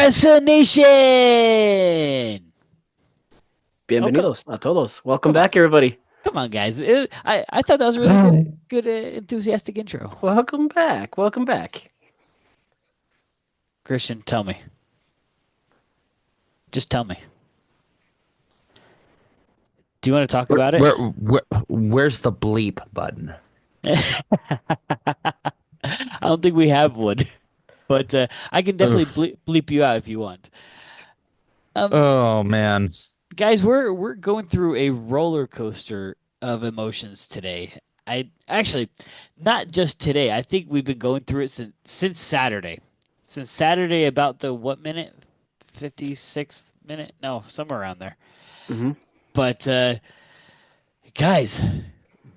RSL Nation! Oh, Bienvenidos a todos. Welcome come on. back, everybody. Come on, guys. I thought that was a really good, enthusiastic intro. Welcome back. Welcome back. Christian, tell me. Just tell me. Do you want to talk Where, about it? where, where, where's the bleep button? I don't think we have one, but I can definitely Ugh. bleep you out if you want. Um, Oh man. guys, we're going through a roller coaster of emotions today. I actually, not just today. I think we've been going through it since Saturday. Since Saturday, about the what minute? 56th minute? No, somewhere around there. hmm But guys,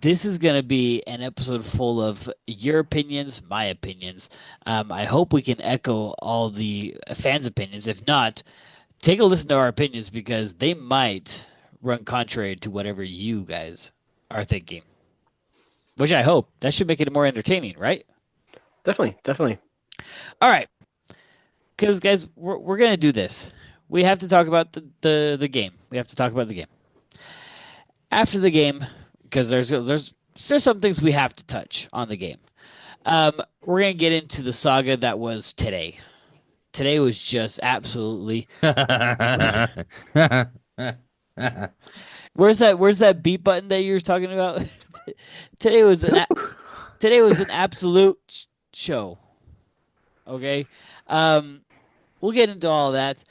this is going to be an episode full of your opinions, my opinions. I hope we can echo all the fans' opinions. If not, take a listen to our opinions because they might run contrary to whatever you guys are thinking. Which I hope. That should make it more entertaining, right? Definitely, definitely. All right. Because, guys, we're going to do this. We have to talk about the game. We have to talk about the game. After the game, because there's some things we have to touch on the game. We're gonna get into the saga that was today. Today was just absolutely. Where's that beat button that you were talking about? today was an a- Today was an absolute show. Okay, um, we'll get into all that,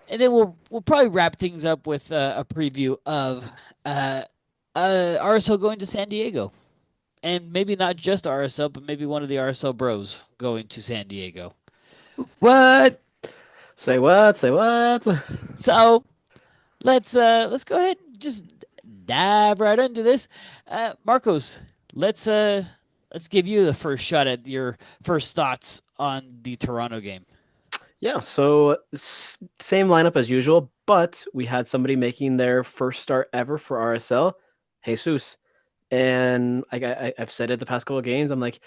and then we'll probably wrap things up with a preview of uh, RSL going to San Diego. And maybe not just RSL, but maybe one of the RSL bros going to San Diego. What? Say what? Say what? So let's go ahead and just dive right into this. Marcos, let's give you the first shot at your first thoughts on the Toronto game. Yeah, so same lineup as usual, but we had somebody making their first start ever for RSL, Jesus. And I've said it the past couple of games. I'm like,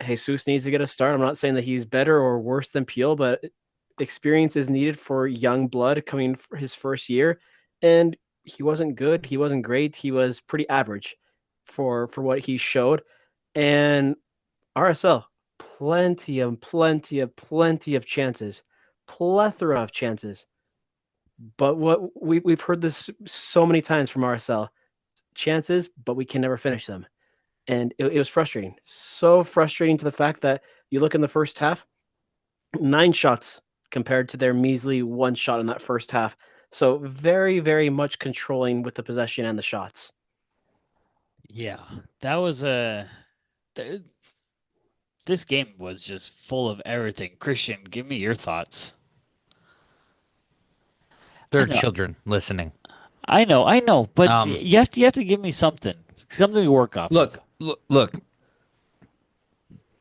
Jesus needs to get a start. I'm not saying that he's better or worse than Peel, but experience is needed for young blood coming for his first year. And he wasn't good. He wasn't great. He was pretty average for what he showed. And RSL, plenty of chances, plethora of chances. But what we've heard this so many times from RSL, chances, but we can never finish them. And it was frustrating. So frustrating to the fact that you look in the first half, 9 shots compared to their measly 1 shot in that first half. So very, very much controlling with the possession and the shots. Yeah, that was a. This game was just full of everything. Christian, give me your thoughts. There I are know, children listening. I know, but Um, you have to give me something to work off of. look.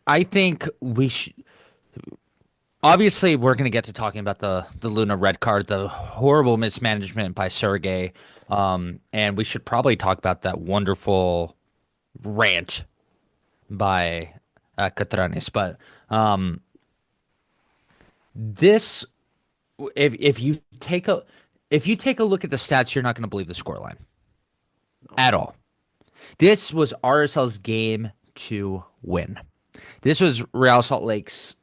I think we should. Obviously, we're gonna get to talking about the Luna red card, the horrible mismanagement by Sergey, and we should probably talk about that wonderful rant by Catranes. But this if you take a look at the stats, you're not going to believe the scoreline at all. This was RSL's game to win. This was Real Salt Lake's,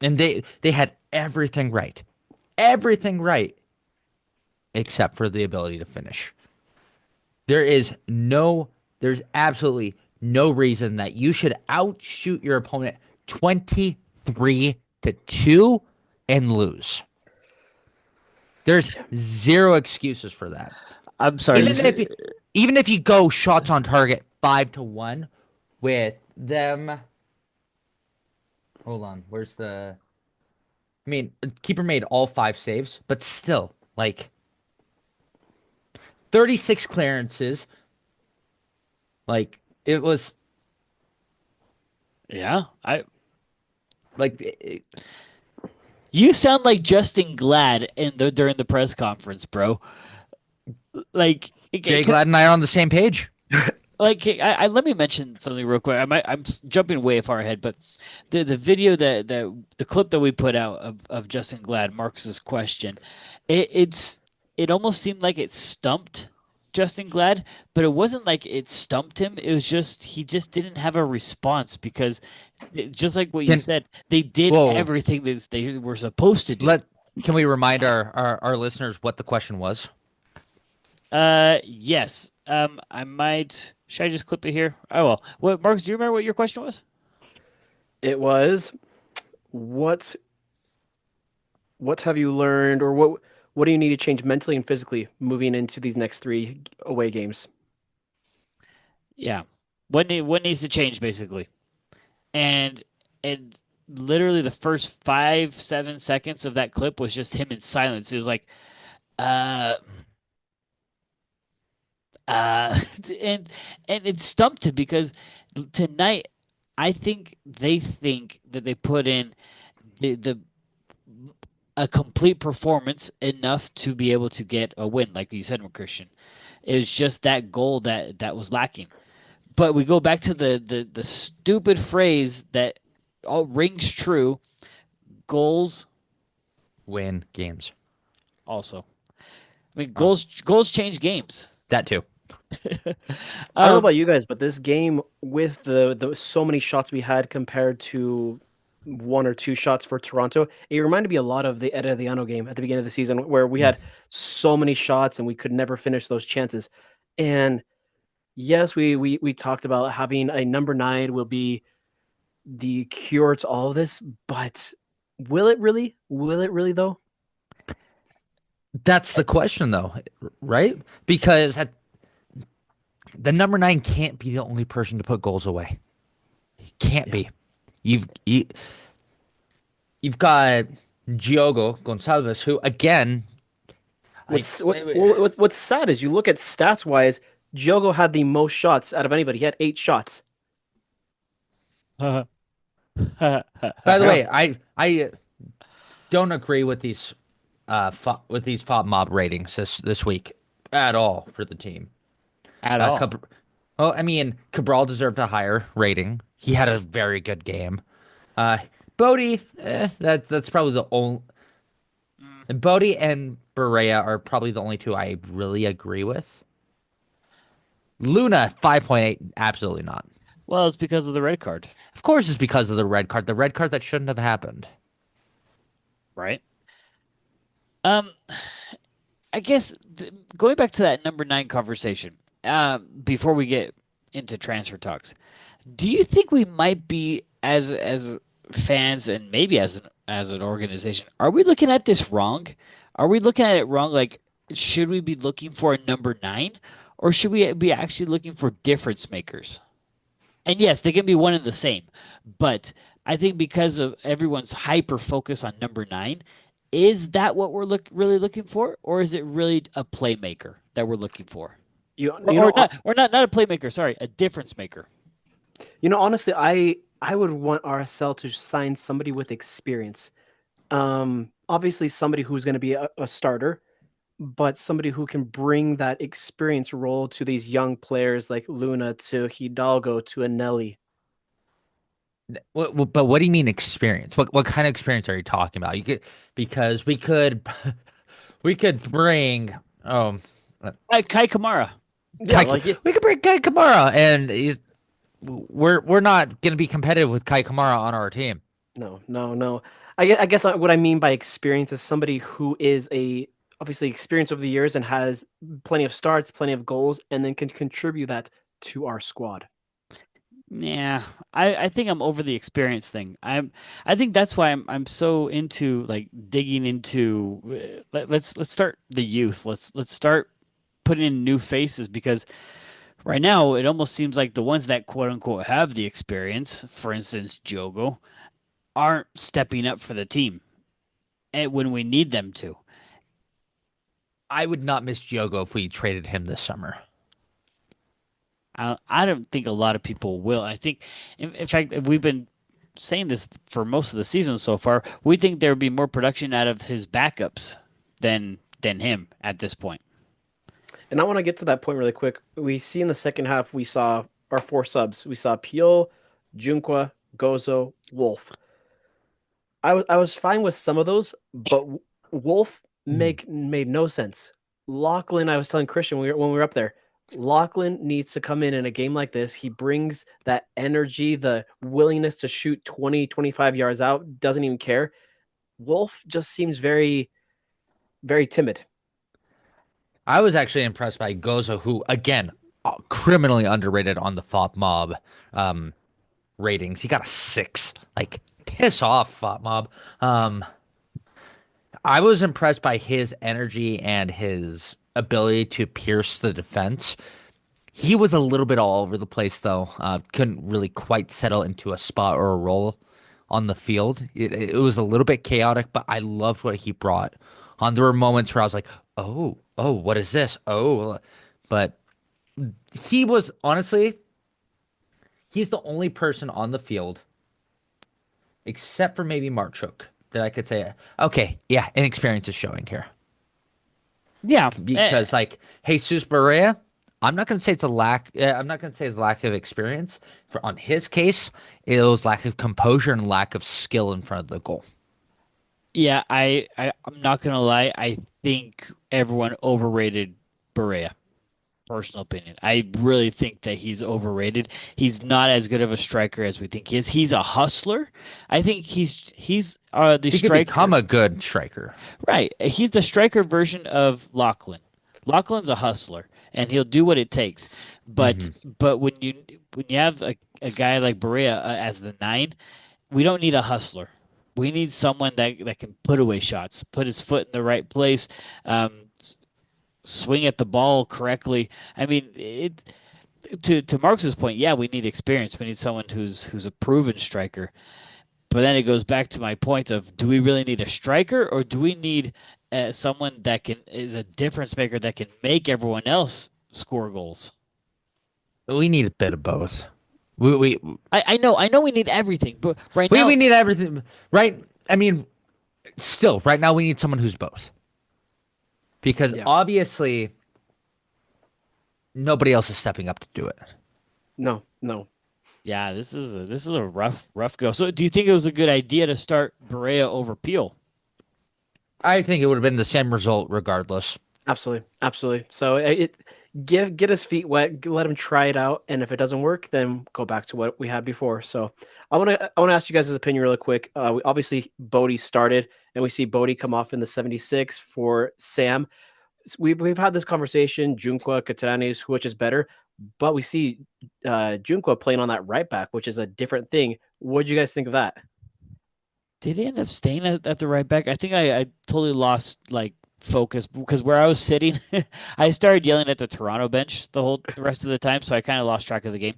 and they had everything right, except for the ability to finish. There's absolutely no reason that you should outshoot your opponent 23-2 and lose. There's zero excuses for that. I'm sorry. Even if you, even if you go shots on target 5-1 with them. Hold on, where's the? I mean, keeper made all 5 saves, but still, like 36 clearances. Like it was Yeah, I. like You sound like Justin Glad during the press conference, bro. Like, Jay Glad and I are on the same page. like let me mention something real quick. I'm jumping way far ahead, but the video that the clip that we put out of Justin Glad Marcus's question, it almost seemed like it stumped Justin Glad, but it wasn't like it stumped him. It was just he just didn't have a response because just like what you Can said, they did Whoa, everything that they were supposed to do. let can we remind our listeners what the question was? Yes. I might. Should I just clip it here? Oh well. What, Marcus? Do you remember what your question was? It was what what have you learned, or what do you need to change mentally and physically moving into these next three away games? Yeah. What needs to change basically? And and literally the first 5, 7 seconds of that clip was just him in silence. It was like, uh, uh, and it stumped him because tonight I think that they put in the a complete performance enough to be able to get a win, like you said, Christian. It was just that goal that was lacking. But we go back to the stupid phrase that all rings true. Goals Win games. also. I mean, Oh, goals change games. that too. I don't know Um, about you guys, but this game with the so many shots we had compared to one or two shots for Toronto, it reminded me a lot of the Herediano game at the beginning of the season where we Mm. had so many shots and we could never finish those chances. And yes, we talked about having a number nine will be the cure to all of this, but will it really? Will it really though? That's the question, though, right? Because the number nine can't be the only person to put goals away. Can't Yeah. be. You've you, you've got Diogo Gonçalves, who again, like What's sad is you look at stats wise, Diogo had the most shots out of anybody. He had 8 shots. by the Yeah. way, I don't agree with with these FOB mob ratings this week at all for the team. at Uh, all. Cab- well, I mean, Cabral deserved a higher rating. He had a very good game. Uh, Bodie, that's probably the only. Bodie and Berea are probably the only two I really agree with. Luna 5.8, absolutely not. Well, it's because of the red card, Of course, it's because of the red card that shouldn't have happened. right? Um, I guess going back to that number nine conversation, before we get into transfer talks, do you think we might be as fans and maybe as an organization, are we looking at this wrong? Are we looking at it wrong? Like, should we be looking for a number nine, or should we be actually looking for difference makers? And yes, they can be one and the same, but I think because of everyone's hyper focus on number nine, is that what we're really looking for, or is it really a playmaker that we're looking for, You you know or not a playmaker? Sorry, a difference maker. honestly, I would want RSL to sign somebody with experience. Obviously somebody who's going to be a starter, but somebody who can bring that experience role to these young players like Luna, to Hidalgo, to Anelli. But what do you mean experience? What kind of experience are you talking about? You could because we could bring Kai Kamara. Yeah, like We could bring Kai Kamara, and we're not going to be competitive with Kai Kamara on our team. no, no, no. I guess what I mean by experience is somebody who is a obviously experienced over the years and has plenty of starts, plenty of goals, and then can contribute that to our squad. Yeah, I think I'm over the experience thing. I think that's why I'm so into like digging into let's start the youth. Let's start putting in new faces because right now it almost seems like the ones that quote unquote have the experience, for instance, Jogo, aren't stepping up for the team and when we need them to. I would not miss Diogo if we traded him this summer. I don't think a lot of people will. I think, in fact, we've been saying this for most of the season so far. We think there would be more production out of his backups than him at this point. And I want to get to that point really quick. We see in the second half, we saw our four subs. We saw Peel, Junqua, Gozo, Wolf. I was fine with some of those, but Wolf Mm. made no sense. Lachlan, I was telling Christian when we were up there, Lachlan needs to come in a game like this. He brings that energy, the willingness to shoot 20, 25 yards out, doesn't even care. Wolf just seems very, very timid. I was actually impressed by Gozo, who again, criminally underrated on the FOP mob um, ratings. He got a 6. Like, piss off, FOP mob. Um, I was impressed by his energy and his ability to pierce the defense. He was a little bit all over the place, though. Couldn't really quite settle into a spot or a role on the field. It was a little bit chaotic, but I loved what he brought. There were moments where I was like, oh, what is this? Oh, but he was honestly, he's the only person on the field, except for maybe Marchuk, that I could say, okay, yeah, inexperience is showing here. Yeah, Because like Jesus Barea, I'm not going to say it's a lack. I'm not going to say it's lack of experience. For on his case, it was lack of composure and lack of skill in front of the goal. yeah. I'm not gonna lie. I think everyone overrated Berea. Personal opinion. I really think that he's overrated. He's not as good of a striker as we think he is. He's a hustler. I think he's the He could become striker. a good striker. Right. He's the striker version of Lachlan. Lachlan's a hustler and he'll do what it takes. But Hmm. but when you have a guy like Berea as the nine, we don't need a hustler. We need someone that can put away shots, put his foot in the right place, um, swing at the ball correctly. I mean, to Marcus's point, yeah, we need experience. We need someone who's a proven striker. But then it goes back to my point of: do we really need a striker, or do we need someone that can is a difference maker that can make everyone else score goals? We need a bit of both. We we I know we need everything, but right we now, need everything, right? I mean, still, right now we need someone who's both because Yeah. obviously nobody else is stepping up to do it. No, no. yeah, this is a rough go. So, do you think it was a good idea to start Berea over Peel? I think it would have been the same result regardless. Absolutely, absolutely. So get his feet wet, let him try it out, and if it doesn't work, then go back to what we had before. So I want to ask you guys' opinion really quick. We obviously Bodie started, and we see Bodie come off in the 76 for Sam. We've had this conversation, Junqua, Catranes, which is better, but we see Junqua playing on that right back, which is a different thing. What do you guys think of that? Did he end up staying at the right back? I think I totally lost like focus because where I was sitting, I started yelling at the Toronto bench the rest of the time, so I kind of lost track of the game.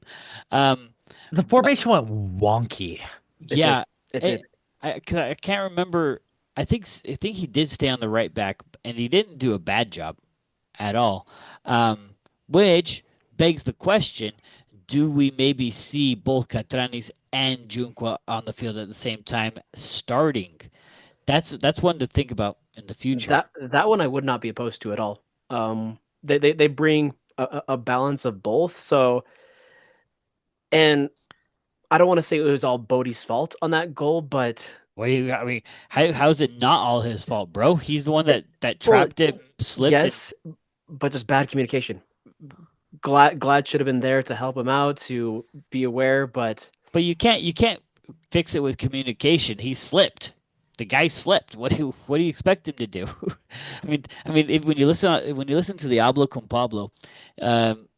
Um, The but formation went wonky. It did. yeah, It did. it, 'cause I can't remember. I think he did stay on the right back, and he didn't do a bad job at all. Which begs the question: do we maybe see both Catranis and Junqua on the field at the same time starting? That's one to think about in the future. That one I would not be opposed to at all. They bring a balance of both. So, and I don't want to say it was all Bodie's fault on that goal, but What do you? I mean, how's it not all his fault, bro? He's the one it, that well, trapped it, slipped, and yes, but just bad communication. Glad should have been there to help him out to be aware, but but you can't fix it with communication. He slipped. The guy slipped. What do you expect him to do? When when you listen to the Hablo con Pablo, um,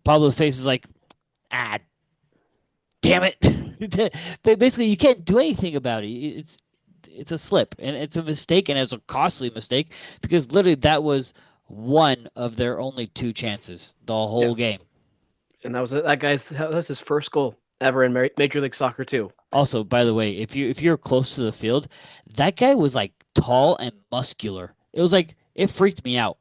Pablo's face is like, ah, damn it. But basically, you can't do anything about it. It's a slip, and it's a mistake, and it's a costly mistake because literally that was one of their only two chances the yeah, whole game. and that was his first goal ever in Major League Soccer too. Also, by the way, if you're close to the field, that guy was like tall and muscular. It was like it freaked me out.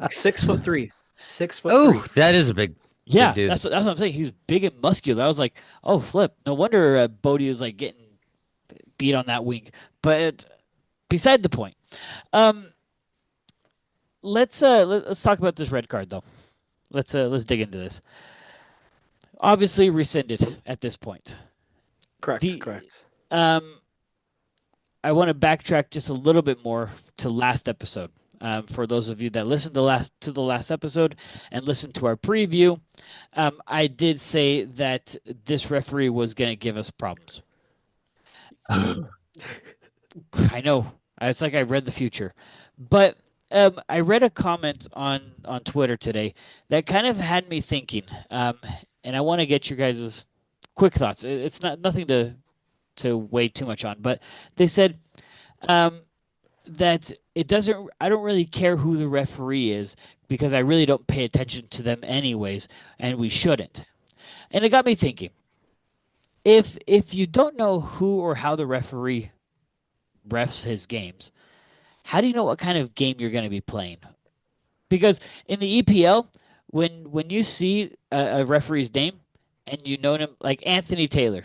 6 foot three, 6 foot Oh, three. that is a big Yeah, dude. that's what I'm saying. He's big and muscular. I was like, oh flip, no wonder Bodie is like getting beat on that wing. But beside the point, um, let's talk about this red card though. Let's dig into this. Obviously rescinded at this point. Correct, The correct. um I want to backtrack just a little bit more to last episode. For those of you that listened to the last episode and listened to our preview, I did say that this referee was going to give us problems. I know. It's like I read the future. But I read a comment on Twitter today that kind of had me thinking. And I want to get your guys' quick thoughts. It's not nothing to weigh too much on, but they said um, that it doesn't. I don't really care who the referee is because I really don't pay attention to them anyways, and we shouldn't. And it got me thinking. If you don't know who or how the referee refs his games, how do you know what kind of game you're going to be playing? Because in the EPL, when you see a referee's name and you know him, like Anthony Taylor,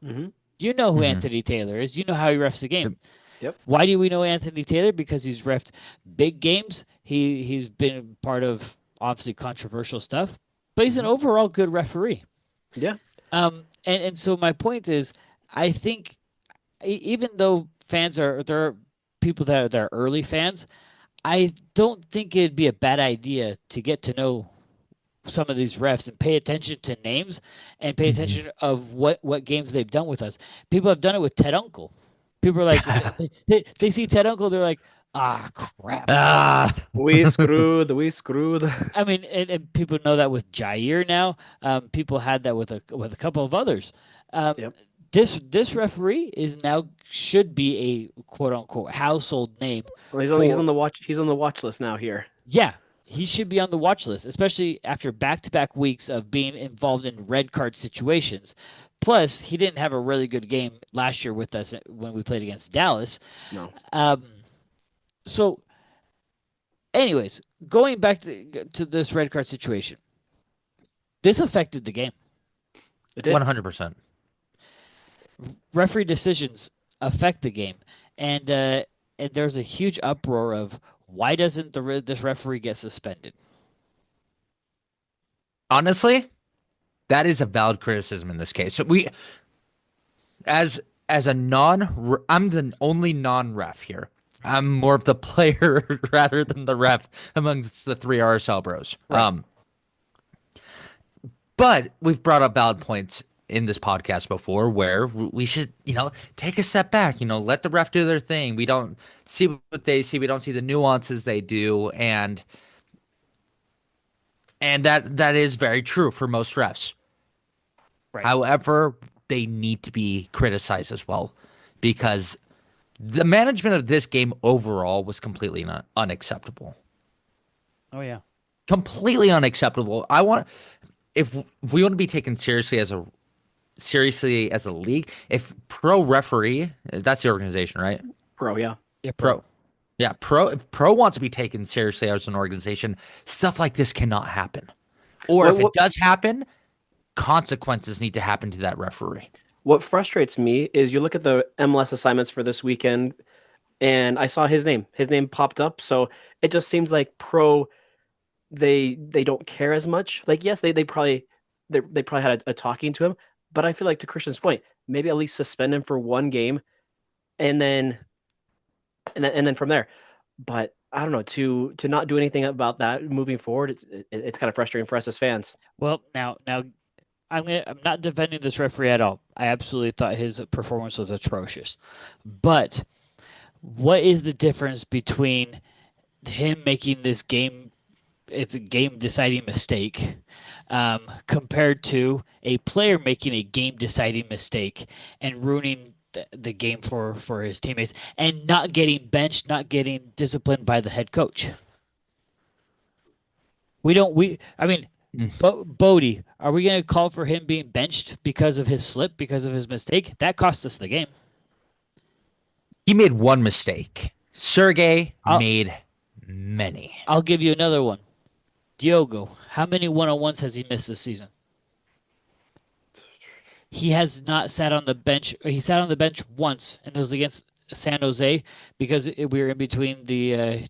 Hmm. you know who Hmm. Anthony Taylor is. You know how he refs the game. Yep. Yep. Why do we know Anthony Taylor? Because he's refed big games. He's been part of obviously controversial stuff, but he's an Hmm. overall good referee. Yeah. And so my point is, I think even though fans are there are people that are early fans, I don't think it'd be a bad idea to get to know some of these refs and pay attention to names and pay Hmm. attention of what games they've done with us. People have done it with Ted Uncle. People are like, they see Ted Uncle, they're like, ah, crap. Ah. We screwed. We screwed. I mean, and people know that with Jair now. People had that with a couple of others. Um, Yep. this referee is now should be a quote unquote household name Well, he's for on the watch. He's on the watch list now here. yeah. He should be on the watch list, especially after back-to-back weeks of being involved in red card situations. Plus, he didn't have a really good game last year with us when we played against Dallas. No, Um, so, anyways, going back to this red card situation, this affected the game. it did. 100%. Referee decisions affect the game, and there's a huge uproar of why doesn't this referee get suspended? Honestly, that is a valid criticism in this case. So as as a non, I'm the only non-ref here. I'm more of the player rather than the ref amongst the three RSL bros. Right. But we've brought up valid points in this podcast before where we should, take a step back, let the ref do their thing. We don't see what they see. We don't see the nuances they do. And that is very true for most refs. Right. However, they need to be criticized as well because the management of this game overall was completely unacceptable. Oh yeah. Completely unacceptable. If we want to be taken seriously as a league, if pro referee, that's the organization, right? Pro. Yeah. Yeah, Pro. Yeah, if pro wants to be taken seriously as an organization, stuff like this cannot happen. Or What if it what does happen, consequences need to happen to that referee. what frustrates me is you look at the MLS assignments for this weekend, and I saw his name. His name popped up, so it just seems like pro. They don't care as much. Like yes, they probably had a talking to him, but I feel like to Christian's point, maybe at least suspend him for one game, and then from there. But I don't know to not do anything about that moving forward. It's kind of frustrating for us as fans. Well, now I'm not defending this referee at all. I absolutely thought his performance was atrocious. But what is the difference between him making this game it's a game deciding mistake compared to a player making a game deciding mistake and ruining the game for his teammates and not getting benched, not getting disciplined by the head coach. We don't we I mean Mm. Bodie, are we going to call for him being benched because of his slip, because of his mistake? That cost us the game. He made one mistake. Sergey I'll made many. I'll give you another one. Diogo, how many one-on-ones has he missed this season? He has not sat on the bench. He sat on the bench once, and it was against San Jose because we were in between the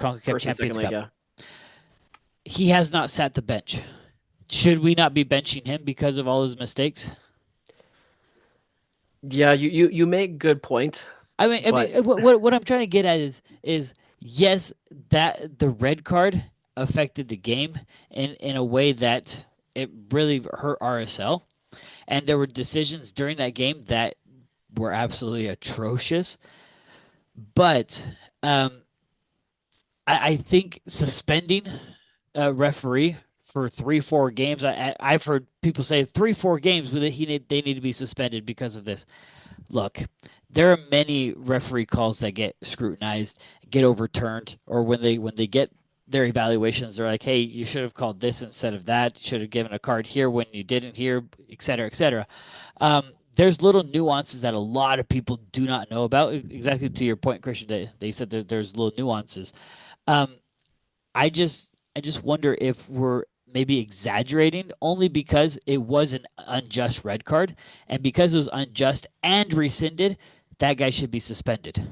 CONCACAF First and Champions second leg, Cup. yeah. He has not sat the bench. Should we not be benching him because of all his mistakes? Yeah, you make good point, but What I'm trying to get at is yes, that the red card affected the game in a way that it really hurt RSL, and there were decisions during that game that were absolutely atrocious. But um, I think suspending a referee for 3-4 games. I've heard people say 3-4 games, but they need to be suspended because of this. Look, there are many referee calls that get scrutinized, get overturned, or when they get their evaluations, they're like, "Hey, you should have called this instead of that. You should have given a card here when you didn't here, et cetera, et cetera." There's little nuances that a lot of people do not know about. Exactly to your point, Christian, they said that there's little nuances. Um, I just wonder if we're maybe exaggerating only because it was an unjust red card, and because it was unjust and rescinded, that guy should be suspended.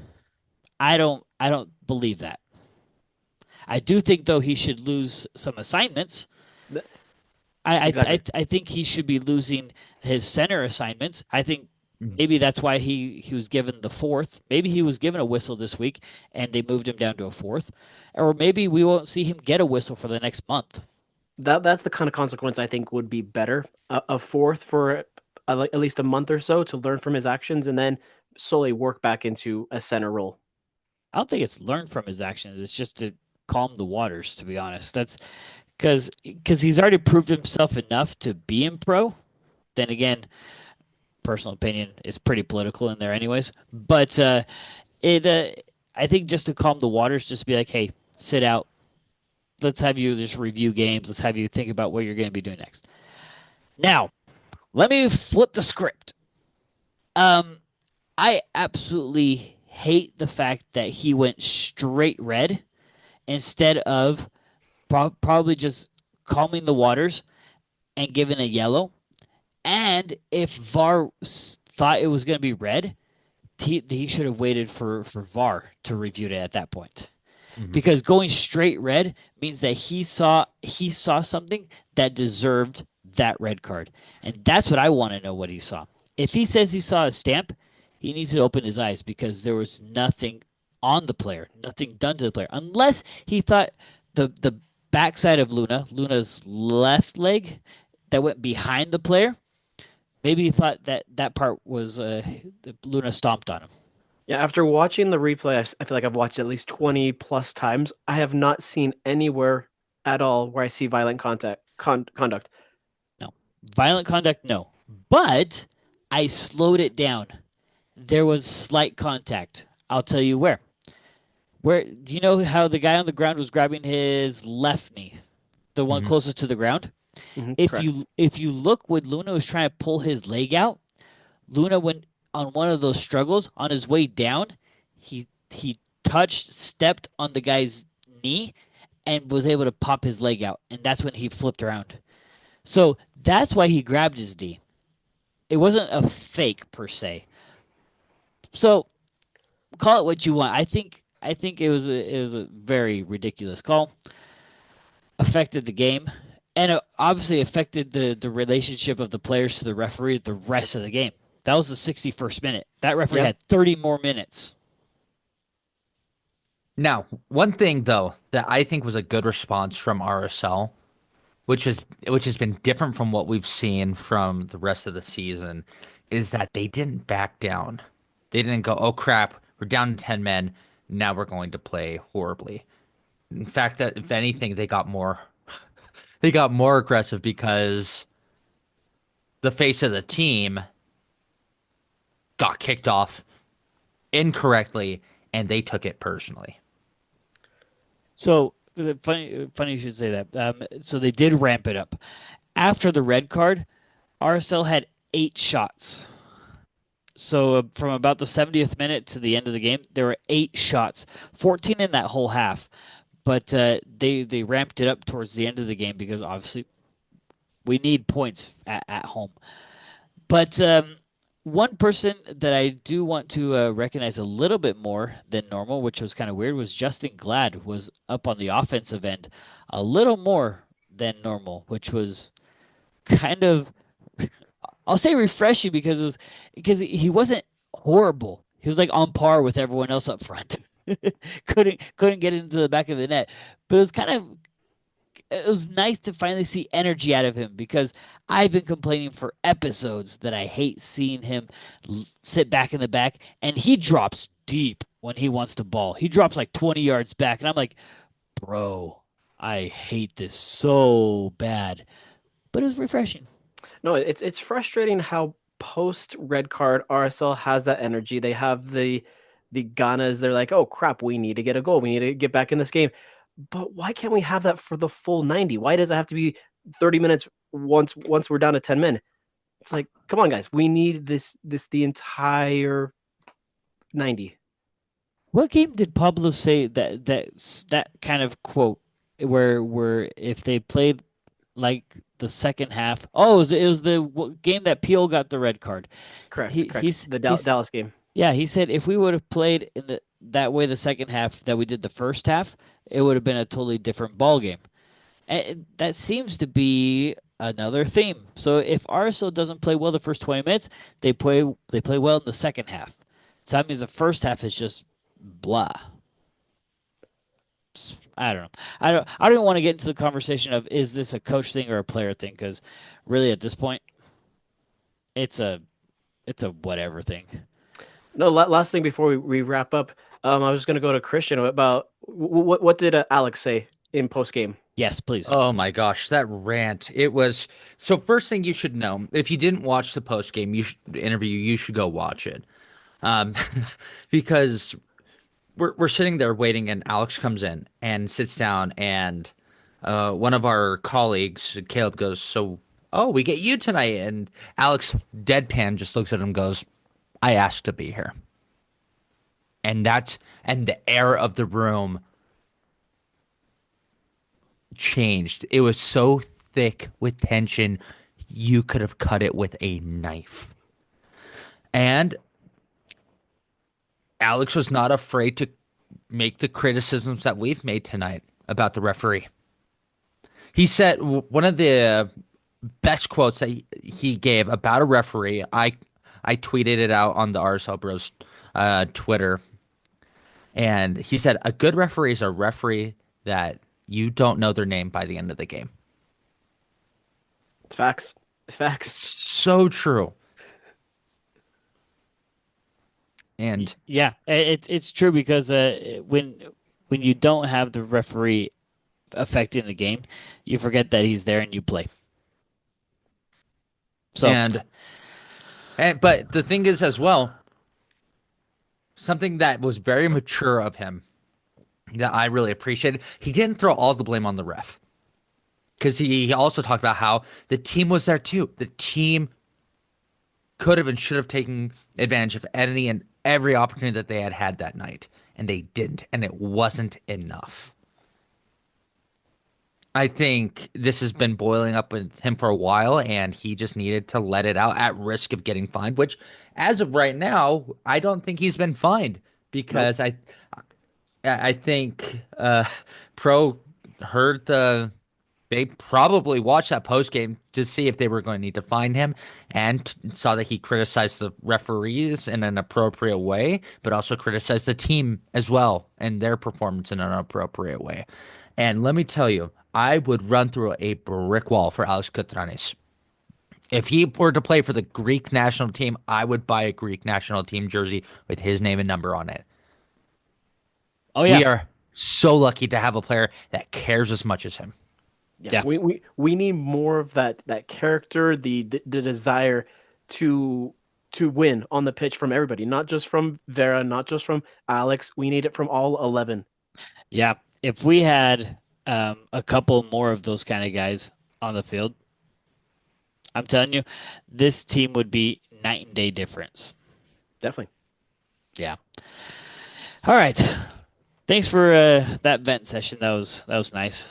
I don't believe that. I do think though he should lose some assignments. th- exactly. I think he should be losing his center assignments. I think Mhm. maybe that's why he was given the fourth. Maybe he was given a whistle this week and they moved him down to a fourth. Or maybe we won't see him get a whistle for the next month. That's the kind of consequence I think would be better. A fourth for at least a month or so to learn from his actions, and then slowly work back into a center role. I don't think it's learned from his actions. It's just to calm the waters, to be honest. That's because he's already proved himself enough to be in pro. Then again, personal opinion, it's pretty political in there, anyways. But it I think just to calm the waters, just be like, hey, sit out. Let's have you just review games. Let's have you think about what you're going to be doing next. Now, let me flip the script. Um, I absolutely hate the fact that he went straight red instead of probably just calming the waters and giving a yellow. And if VAR thought it was going to be red, he should have waited for VAR to review it at that point. Mhm. Because going straight red means that he saw something that deserved that red card, and that's what I want to know what he saw. If he says he saw a stamp, he needs to open his eyes because there was nothing on the player, nothing done to the player, unless he thought the backside of Luna's left leg that went behind the player. Maybe he thought that that part was Luna stomped on him. Yeah, after watching the replay, I feel like I've watched it at least 20 plus times. I have not seen anywhere at all where I see violent conduct. No. Violent conduct, no. But I slowed it down. There was slight contact. I'll tell you where. Where do you know how the guy on the ground was grabbing his left knee, the one Mhm. closest to the ground? Correct. If you look when Luna was trying to pull his leg out, Luna went on one of those struggles on his way down. He touched, stepped on the guy's knee, and was able to pop his leg out, and that's when he flipped around. So that's why he grabbed his knee. It wasn't a fake per se. So call it what you want. I think it was a very ridiculous call. Affected the game, and it obviously affected the relationship of the players to the referee the rest of the game. That was the 61st minute. That referee Yeah. had 30 more minutes. Now, one thing though that I think was a good response from RSL, which has been different from what we've seen from the rest of the season, is that they didn't back down. They didn't go, "Oh crap, we're down to 10 men. Now we're going to play horribly." In fact, that if anything, they got more aggressive because the face of the team got kicked off incorrectly and they took it personally. So funny you should say that. So they did ramp it up after the red card. RSL had 8 shots. So from about the 70th minute to the end of the game, there were 8 shots, 14 in that whole half. But they ramped it up towards the end of the game because obviously we need points at home. But One person that I do want to recognize a little bit more than normal, which was kind of weird, was Justin Glad was up on the offensive end a little more than normal, which was kind of, I'll say refreshing because he wasn't horrible. He was like on par with everyone else up front. Couldn't get into the back of the net, but it was nice to finally see energy out of him because I've been complaining for episodes that I hate seeing him sit back in the back, and he drops deep when he wants to ball. He drops like 20 yards back, and I'm like, bro, I hate this so bad. But it was refreshing. No, it's frustrating how post red card RSL has that energy. They have the Ganas. They're like, oh crap, we need to get a goal. We need to get back in this game. But why can't we have that for the full 90? Why does it have to be 30 minutes once we're down to 10 men? It's like, come on, guys, we need this the entire 90. What game did Pablo say that kind of quote where if they played like the second half? Oh, it was the game that Peel got the red card. Correct, He correct. he's The he's Dallas game. Yeah, he said if we would have played in that way the second half that we did the first half, it would have been a totally different ball game. And that seems to be another theme. So if RSL doesn't play well the first 20 minutes, they play well in the second half. So that means the first half is just blah. I don't know. I don't even want to get into the conversation of is this a coach thing or a player thing because really at this point it's a it's a whatever thing. No, last thing before we wrap up, I was just gonna go to Christian about what did Alex say in post game? Yes, please. Oh my gosh, that rant. It was so first thing you should know, if you didn't watch the post game interview, you should go watch it. Um because we're sitting there waiting and Alex comes in and sits down and one of our colleagues, Caleb, goes, "So, oh, we get you tonight." And Alex deadpan just looks at him and goes, "I asked to be here." And the air of the room changed. It was so thick with tension, you could have cut it with a knife. And Alex was not afraid to make the criticisms that we've made tonight about the referee. He said one of the best quotes that he gave about a referee. I tweeted it out on the RSL Bros Twitter, and he said a good referee is a referee that you don't know their name by the end of the game. It's facts. Facts. So true. And Yeah, it's true because when you don't have the referee affecting the game, you forget that he's there and you play. So and and but the thing is as well, something that was very mature of him that I really appreciated, he didn't throw all the blame on the ref. Because he also talked about how the team was there too. The team could have and should have taken advantage of any and every opportunity that they had had that night, and they didn't, and it wasn't enough. I think this has been boiling up with him for a while, and he just needed to let it out at risk of getting fined. Which, as of right now, I don't think he's been fined Nope. because I think Pro heard the they probably watched that post game to see if they were going to need to fine him and saw that he criticized the referees in an appropriate way, but also criticized the team as well and their performance in an appropriate way. And let me tell you, I would run through a brick wall for Alex Katranis. If he were to play for the Greek national team, I would buy a Greek national team jersey with his name and number on it. oh yeah, We are so lucky to have a player that cares as much as him. Yeah, yeah, we need more of that character, the desire to win on the pitch from everybody, not just from Vera, not just from Alex. We need it from all 11. yeah. If we had a couple more of those kind of guys on the field, I'm telling you, this team would be night and day difference. Definitely. Yeah. All right. Thanks for that vent session. That was nice.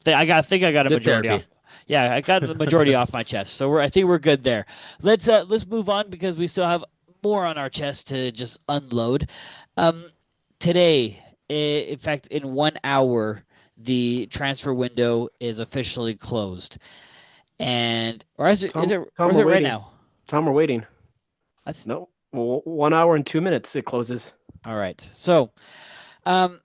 I think I got a Good majority therapy. off. Yeah, I got the majority off my chest, so I think we're good there. Let's move on because we still have more on our chest to just unload. Um, today, in fact, in 1 hour, the transfer window is officially closed, and or is it is Tom, it or Tom, is we're it right waiting. now? Tom, we're waiting. I th- No, 1 hour and 2 minutes it closes. all right, so um,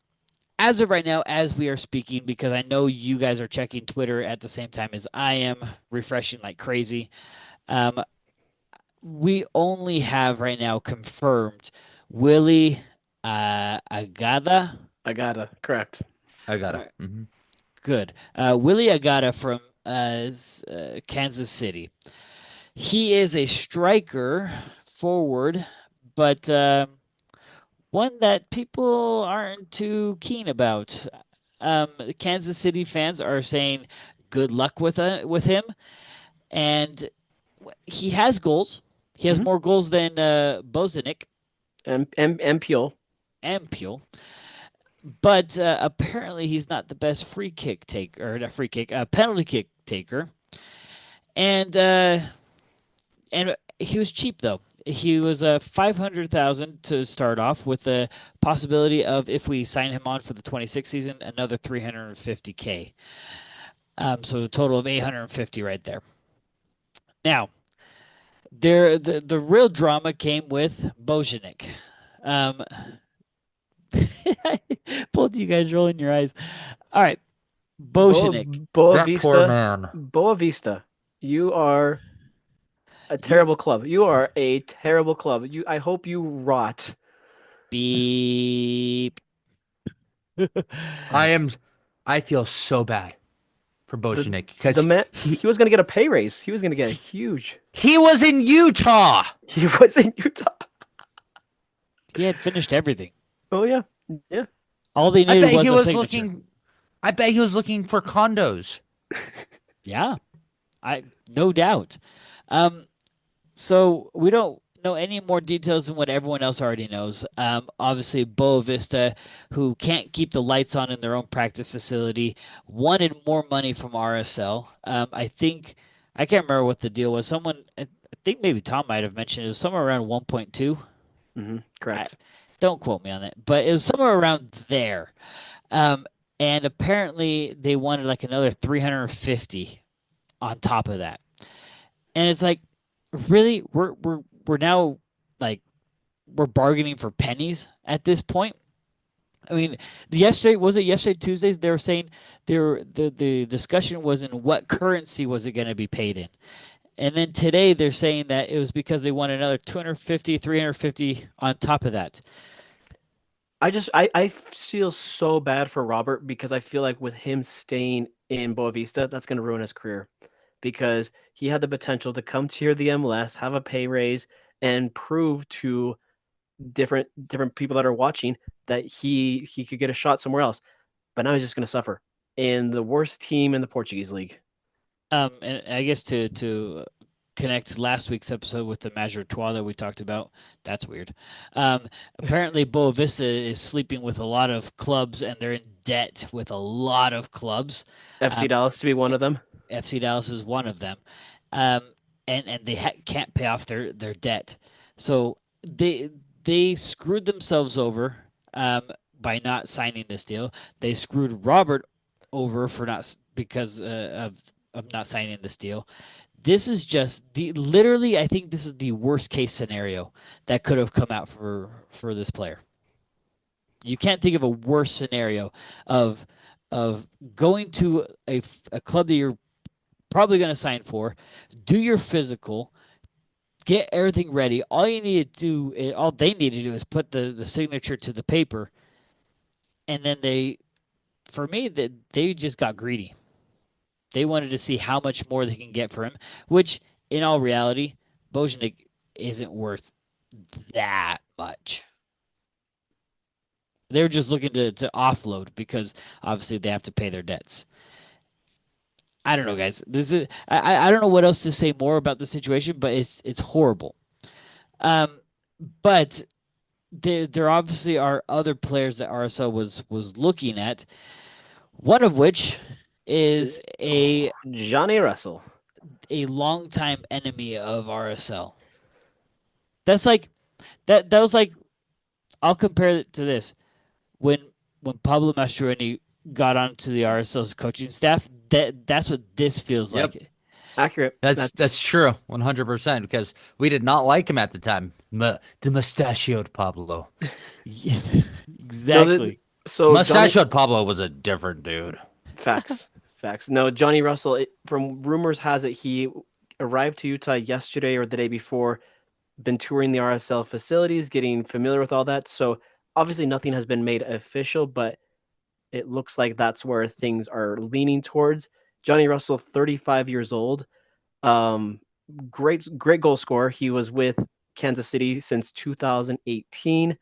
as of right now, as we are speaking, because I know you guys are checking Twitter at the same time as I am, refreshing like crazy. Um, we only have right now confirmed Willie Agada. I gotta correct. I got All it. right, Hmm. good. Willie Agada from Kansas City. He is a striker forward, but one that people aren't too keen about. The Kansas City fans are saying good luck with him, and he has goals. He has Mm-hmm. more goals than Bozanic And Peel. and Peel, but apparently he's not the best free kick taker, or not free kick, penalty kick taker, and he was cheap though. He was 500,000 to start off with the possibility of if we sign him on for the 26th season, another 350K. So a total of 850 right there. Now, the real drama came with Bozanic. Um, both of you guys rolling your eyes. All right, Bozanic. Boa That poor Vista. man. Boa Vista. You are a You terrible club. You are a terrible club. I hope you rot. beep. I am. I feel so bad for The Bojanik the because man he was gonna get a pay raise. He was gonna get a huge. he was in Utah. He was in Utah. He had finished everything. Oh yeah. Yeah. All they I needed bet was he a was signature. looking. I bet he was looking for condos. Yeah, I no doubt. Um, so we don't know any more details than what everyone else already knows. Obviously, Boa Vista, who can't keep the lights on in their own practice facility, wanted more money from RSL. I think I can't remember what the deal was. I think maybe Tom might have mentioned it was somewhere around 1.2. I Correct. don't quote me on that, but it was somewhere around there. Um, and apparently they wanted like another 350 on top of that. And it's like, really, we're now like we're bargaining for pennies at this point. I mean, yesterday Tuesdays they were saying the discussion was in what currency was it going to be paid in. And then today they're saying that it was because they want another 250, 350 on top of that. I feel so bad for Robert because I feel like with him staying in Boa Vista, that's gonna ruin his career. Because he had the potential to come to the MLS, have a pay raise, and prove to different people that are watching that he could get a shot somewhere else. But now he's just gonna suffer in the worst team in the Portuguese league. And I guess to connect last week's episode with the Major that we talked about, that's weird. Apparently, Boa Vista is sleeping with a lot of clubs, and they're in debt with a lot of clubs. FC Um, Dallas to be one of them. FC Dallas is one of them, um, and they can't pay off their debt, so they screwed themselves over by not signing this deal. They screwed Robert over for not because of not signing this deal. This is just the literally. I think this is the worst case scenario that could have come out for this player. You can't think of a worse scenario of of going to a club that you're probably going to sign for, do your physical, get everything ready. All you need to do, all they need to do is put the signature to the paper, and then for me, that they just got greedy. They wanted to see how much more they can get for him, which in all reality, Bojanic isn't worth that much. They're just looking to offload because obviously they have to pay their debts. I don't know, guys. This is I don't know what else to say more about the situation, but it's horrible. Um, but there obviously are other players that RSL was looking at. One of which is Johnny Russell. a longtime enemy of RSL. That's like that was like I'll compare it to this. When Pablo Mastroeni got onto the RSL's coaching staff, that's what this feels Yep. like. Accurate. That's true, 100%, because we did not like him at the time. The mustachioed Pablo. Yeah, No, the, exactly. so Johnny Mustachioed Pablo was a different dude. facts. Facts. No, Johnny Russell, from rumors has it he arrived to Utah yesterday or the day before, been touring the RSL facilities, getting familiar with all that. So obviously nothing has been made official, but it looks like that's where things are leaning towards. Johnny Russell, 35 years old. Um, great goal scorer. He was with Kansas City since 2018.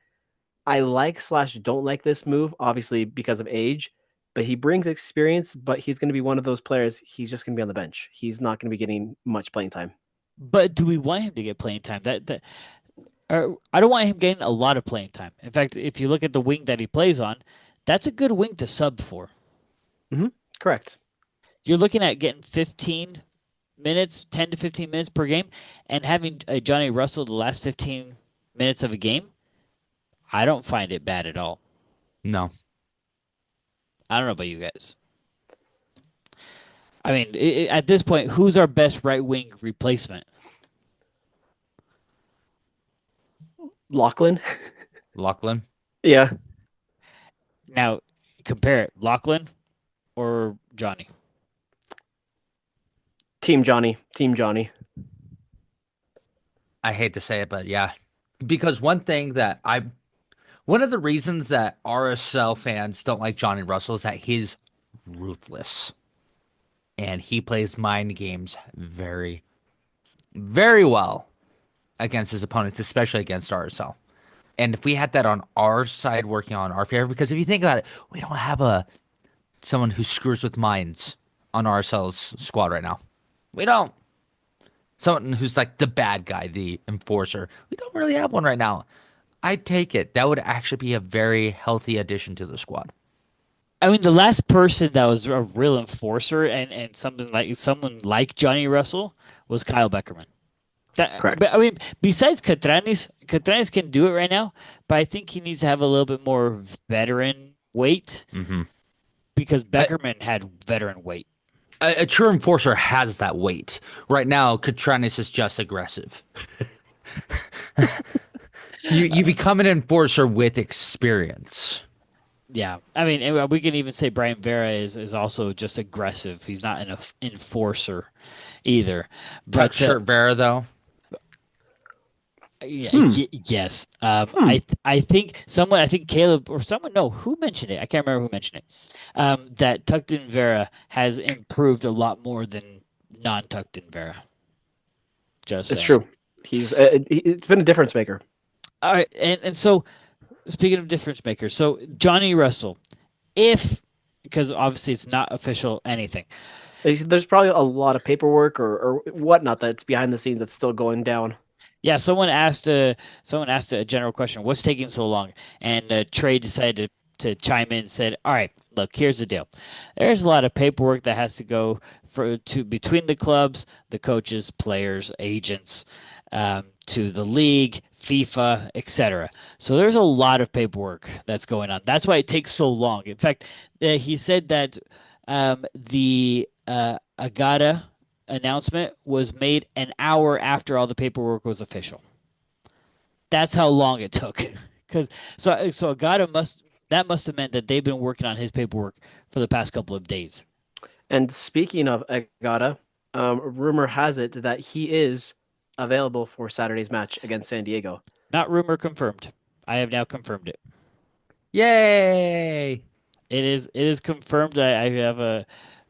I like slash don't like this move, obviously because of age, but he brings experience. But he's going to be one of those players. He's just going to be on the bench. He's not going to be getting much playing time. But do we want him to get playing time? I don't want him getting a lot of playing time. In fact, if you look at the wing that he plays on, that's a good wing to sub for. Mm-hmm. Correct. You're looking at getting 15 minutes, 10 to 15 minutes per game, and having Johnny Russell the last 15 minutes of a game. I don't find it bad at all. No. I don't know about you guys. I mean, at this point, who's our best right wing replacement? Lachlan. Lachlan? Yeah. Now, compare it, Lachlan or Johnny. Team Johnny. Team Johnny. I hate to say it, but yeah. Because one of the reasons that RSL fans don't like Johnny Russell is that he's ruthless. And he plays mind games very, very well against his opponents, especially against RSL. And if we had that on our side working on our favor, because if you think about it, we don't have someone who screws with minds on RSL's squad right now. We don't. Someone who's like the bad guy, the enforcer. We don't really have one right now. I'd take it. That would actually be a very healthy addition to the squad. I mean, the last person that was a real enforcer and someone like Johnny Russell was Kyle Beckerman. But Correct. I mean, besides Catranis can do it right now, but I think he needs to have a little bit more veteran weight Mm-hmm. because Beckerman had veteran weight. A true enforcer has that weight. Right now, Catranis is just aggressive. You become an enforcer with experience. Yeah, I mean, and we can even say Brian Vera is also just aggressive. He's not an enforcer either. Tuck But shirt Vera though. yeah, Hmm. yes. I think Caleb or someone no who mentioned it. I can't remember who mentioned it. That tucked in Vera has improved a lot more than non-tucked in Vera. Just It's saying. true. It's been a difference maker. All right, and so speaking of difference makers, so Johnny Russell, if because obviously it's not official anything. There's probably a lot of paperwork or whatnot that's behind the scenes that's still going down. Yeah, someone asked a general question. What's taking so long? And Trey decided to chime in and said, "All right, look, here's the deal. There's a lot of paperwork that has to go to between the clubs, the coaches, players, agents, to the league, FIFA, etc. So there's a lot of paperwork that's going on. That's why it takes so long. In fact, he said that the Agata announcement was made an hour after all the paperwork was official. That's how long it took. Because so Agata must have meant that they've been working on his paperwork for the past couple of days. And speaking of Agata, rumor has it that he is available for Saturday's match against San Diego. Not rumor confirmed. I have now confirmed it. Yay! It is confirmed. I have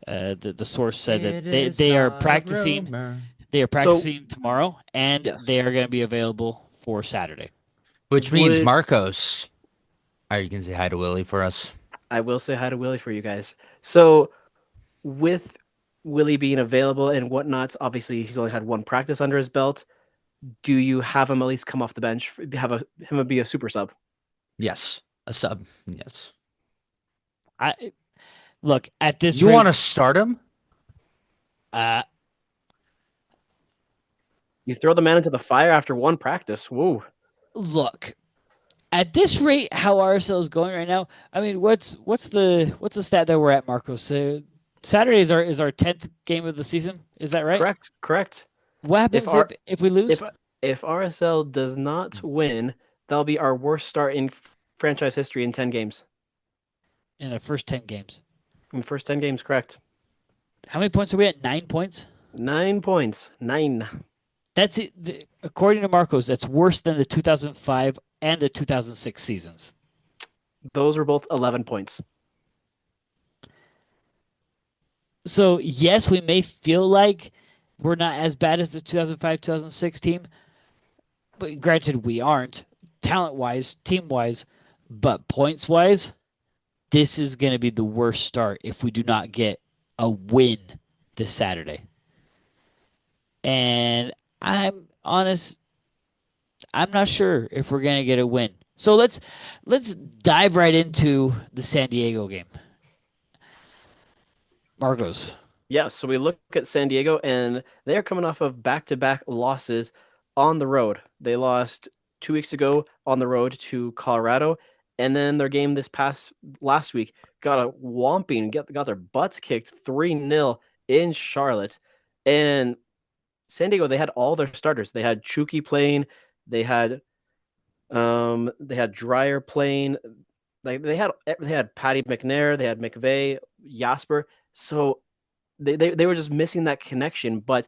the source said that It is they are not a practicing. rumor. They are So practicing tomorrow, and they yes, are going to be available for Saturday. Which means would Marcos. Are you gonna say hi to Willie for us? I will say hi to Willie for you guys. So with Willie being available and whatnot, obviously he's only had one practice under his belt. Do you have him at least come off the bench? Him be a super sub? Yes, a sub. Yes. I Look, at this You rate, want to start him? uh, You throw the man into the fire after one practice. Woo. look, at this rate, how RSL is going right now. I mean, what's the stat that we're at, Marcos? Saturday is our 10th game of the season. Is that right? Correct. Correct. What If happens our if we lose if if RSL does not win, that'll be our worst start in franchise history in 10 games. in the first 10 games? In the first 10 games, correct. How many points are we at? 9 points. 9 points. 9. That's it. According to Marcos, that's worse than the 2005 and the 2006 seasons. Those were both 11 points. So yes, we may feel like we're not as bad as the 2005 2006 team, but granted, we aren't talent wise, team wise, but points wise, this is going to be the worst start if we do not get a win this Saturday. And I'm honest, I'm not sure if we're going to get a win. So let's dive right into the San Diego game. Marcos. Yeah, so we look at San Diego, and they are coming off of back-to-back losses on the road. They lost 2 weeks ago on the road to Colorado, and then their game this past last week got a whomping, got their butts kicked 3-0 in Charlotte. And San Diego, they had all their starters. They had Chucky playing, they had Dreyer playing, like they had Patty McNair, they had McVeigh, Jasper. So they were just missing that connection, but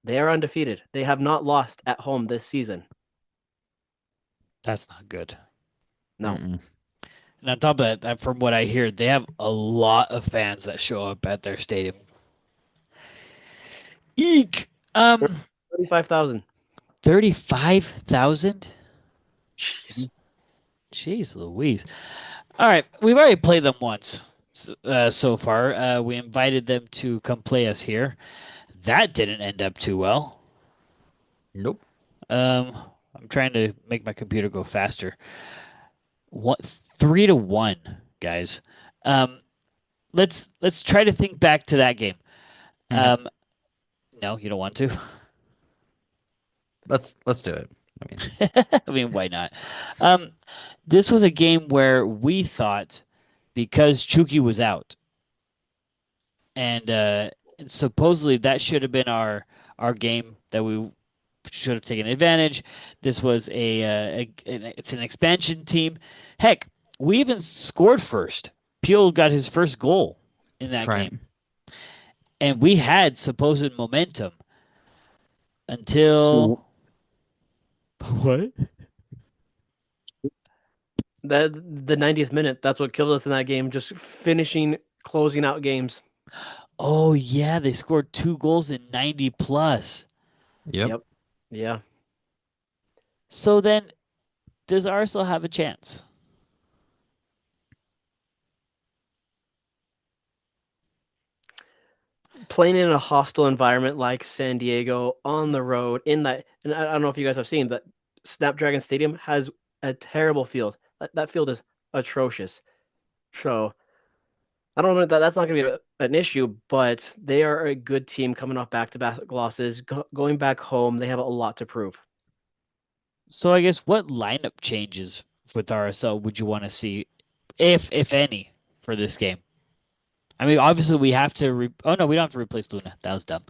they are undefeated. They have not lost at home this season. That's not good. No. Mm-mm. And on top of that, from what I hear, they have a lot of fans that show up at their stadium. Eek. 35,000. 35,000? Jeez. Jeez Louise. All right, we've already played them once so far. We invited them to come play us here. That didn't end up too well. Nope. Um, I'm trying to make my computer go faster. What 3-1, guys. Um, let's try to think back to that game. Mhm. No, you don't want to. Let's do it. I mean, I mean, why not? Um, this was a game where we thought because Chucky was out, and supposedly that should have been our game that we should have taken advantage. This was it's an expansion team. Heck, we even scored first. Peel got his first goal in that's that right. game, and we had supposed momentum until what? The 90th minute, that's what killed us in that game, just finishing closing out games. Oh yeah, they scored 2 goals in 90 plus. Yep. Yep. Yeah. So then, does Arsenal have a chance? Playing in a hostile environment like San Diego on the road in that, and I don't know if you guys have seen that Snapdragon Stadium has a terrible field. That field is atrocious. So I don't know that that's not going to be an issue, but they are a good team coming off back-to-back losses, going back home. They have a lot to prove. So I guess what lineup changes with RSL would you want to see, if any, for this game? I mean, obviously we have to. Oh no, we don't have to replace Luna. That was dumb.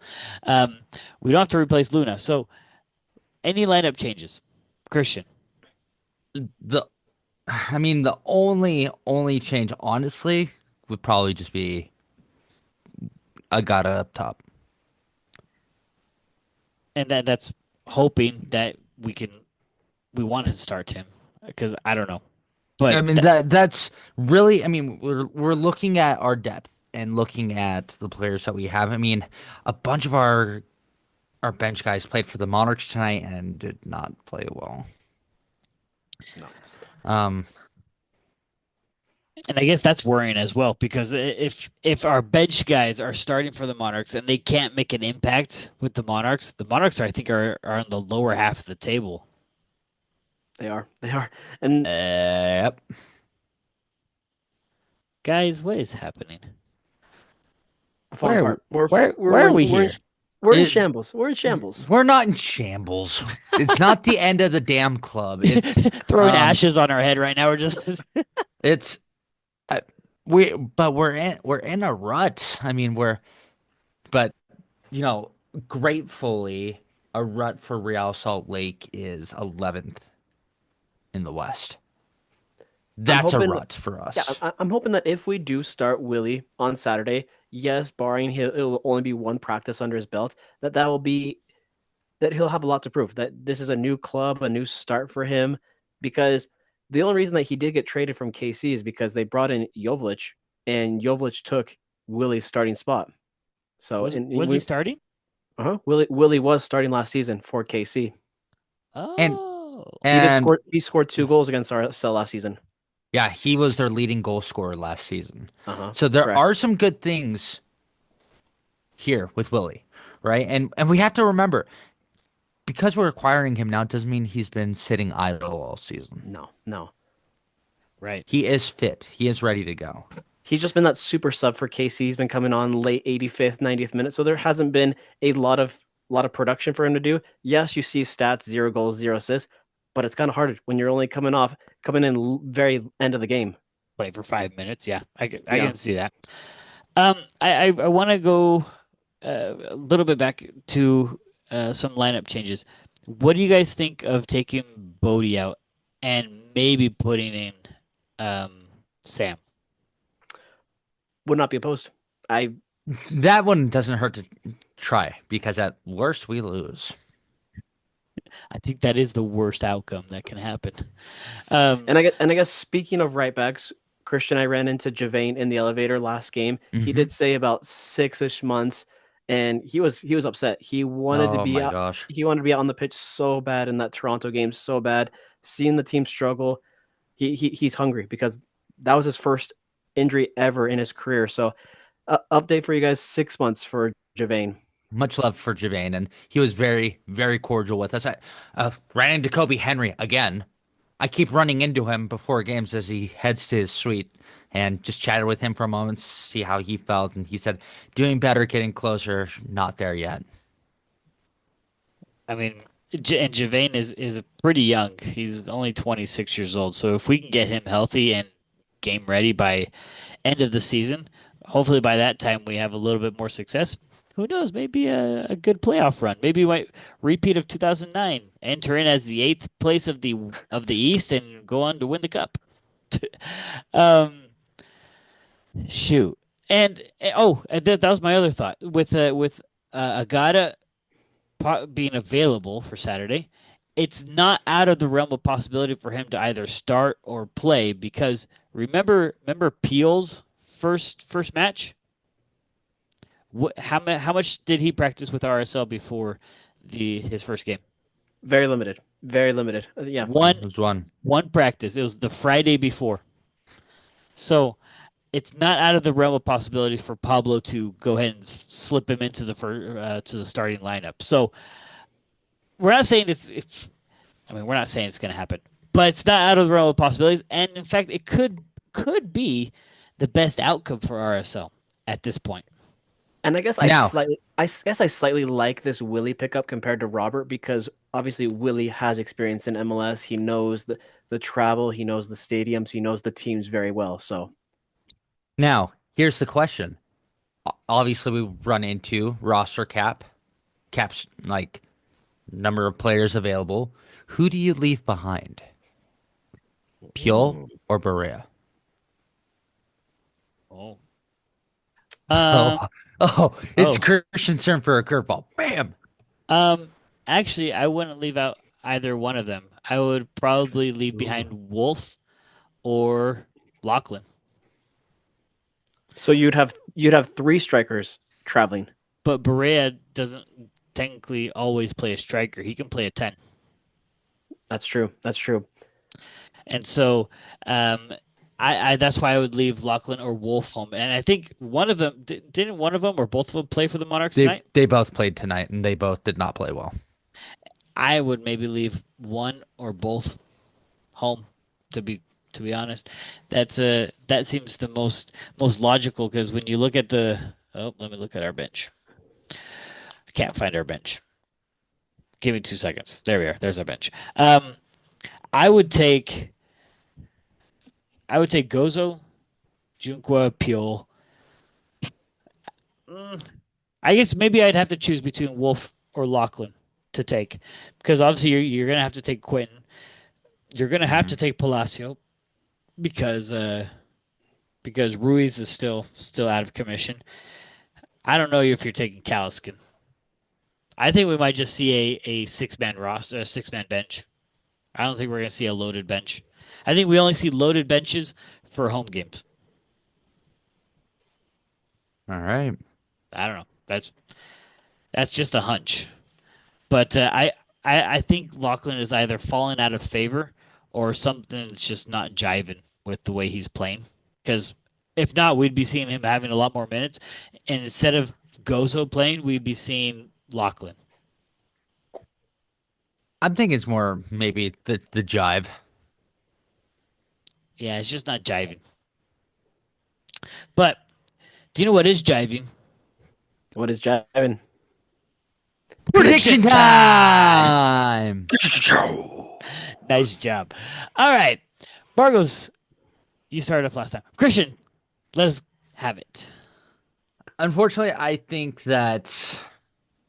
Um, we don't have to replace Luna. So any lineup changes, Christian. The I mean, the only change, honestly, would probably just be Agata up top. And that's hoping that we want to start him because I don't know, I but mean that's really. I mean, we're looking at our depth and looking at the players that we have. I mean, a bunch of our bench guys played for the Monarchs tonight and did not play well. No. Um, and I guess that's worrying as well because if our bench guys are starting for the Monarchs and they can't make an impact with the Monarchs I think are on the lower half of the table. They are. They are. And yep. Guys, what is happening? falling Where apart. We're where are we we're in, here? we're in It, shambles. We're in shambles. we're not in shambles. It's not the end of the damn club. It's Throwing um ashes on our head right now. We're just it's uh, we're in a rut. I mean, but you know, gratefully a rut for Real Salt Lake is 11th in the West. I'm That's a hoping, rut for yeah, us. I'm hoping that if we do start Willie on Saturday, yes, barring it'll only be one practice under his belt, that will be that he'll have a lot to prove. That this is a new club, a new start for him, because the only reason that he did get traded from KC is because they brought in Jovic, and Jovic took Willie's starting spot. So, and was he we, starting? Willie was starting last season for KC. And Oh, and He scored 2 goals against RSL last season. yeah, he was their leading goal scorer last season. So there Correct. are some good things here with Willie, right? And we have to remember because we're acquiring him now doesn't mean he's been sitting idle all season. No, no. right. He is fit. He is ready to go. He's just been that super sub for KC. He's been coming on late 85th, 90th minute. So there hasn't been a lot of production for him to do. Yes, you see stats, 0 goals, 0 assists, but it's kind of hard when you're only coming in very end of the game. Play for 5 minutes. Yeah, I Yeah. can see that. I want to go a little bit back to some lineup changes. What do you guys think of taking Bodie out and maybe putting in Sam? Would not be opposed. I That one doesn't hurt to try because at worst we lose. I think that is the worst outcome that can happen. and I guess speaking of right backs, Christian, I ran into Javane in the elevator last game. He Hmm. did say about 6-ish months, and he was upset. He wanted to Oh be my out. gosh. He wanted to be out on the pitch so bad in that Toronto game, so bad. Seeing the team struggle, he's hungry because that was his first injury ever in his career. So, update for you guys: 6 months for Javane. Much love for Javane, and he was very, very cordial with us. I ran into Kobe Henry again. I keep running into him before games as he heads to his suite and just chatted with him for a moment, see how he felt. And he said, doing better, getting closer, not there yet. I mean, and Javane is pretty young. He's only 26 years old. So if we can get him healthy and game ready by end of the season, hopefully by that time we have a little bit more success. Who knows? Maybe a good playoff run. Maybe we might repeat of 2009, enter in as the eighth place of the East and go on to win the cup. um, shoot, and that was my other thought with Agata being available for Saturday, it's not out of the realm of possibility for him to either start or play because remember Peel's first match? How much did he practice with RSL before the his first game? Very limited. Very limited. Yeah. One It was one. one practice. It was the Friday before. So it's not out of the realm of possibility for Pablo to go ahead and slip him into to the starting lineup. So we're not saying it's I mean, we're not saying it's going to happen, but it's not out of the realm of possibilities. And in fact, it could be the best outcome for RSL at this point. And I guess Now, I slightly like this Willie pickup compared to Robert because obviously Willie has experience in MLS. He knows the travel, he knows the stadiums, he knows the teams very well. So here's the question. Obviously, we run into roster caps like number of players available. Who do you leave behind? Pure or Berea? Oh. Oh, Um. it's Oh. Christian for a curveball. Bam. Um. Actually, I wouldn't leave out either one of them. I would probably leave Ooh. behind Wolf or Lachlan. So you'd have three strikers traveling. But Berea doesn't technically always play a striker. He can play a 10. That's true. That's true. And so I that's why I would leave Lachlan or Wolf home. And I think one of them didn't one of them or both of them play for the Monarchs They tonight. they both played tonight, and they both did not play well. I would maybe leave one or both home to be honest. That seems the most logical because when you look at Oh, let me look at our bench. Can't find our bench. Give me 2 seconds. There we are. There's our bench. I would take Gozo, Junqua, Pure. I guess maybe I'd have to choose between Wolf or Lachlan to take, because obviously you're gonna have to take Quentin. You're gonna have to Mhm. take Palacio because Ruiz is still out of commission. I don't know if you're taking Kaliskin. I think we might just see a six-man roster, a six-man bench. I don't think we're gonna see a loaded bench. I think we only see loaded benches for home games. All right. I don't know. That's just a hunch. But I think Lachlan is either falling out of favor or something that's just not jiving with the way he's playing. Because if not, we'd be seeing him having a lot more minutes. And instead of Gozo playing, we'd be seeing Lachlan. I'm thinking it's more maybe the jive. Yeah, it's just not jiving. But do you know what is jiving? What is Javin? Prediction time. Nice job. All right. Bargos, you started off last time. Christian, let's have it. Unfortunately, I think that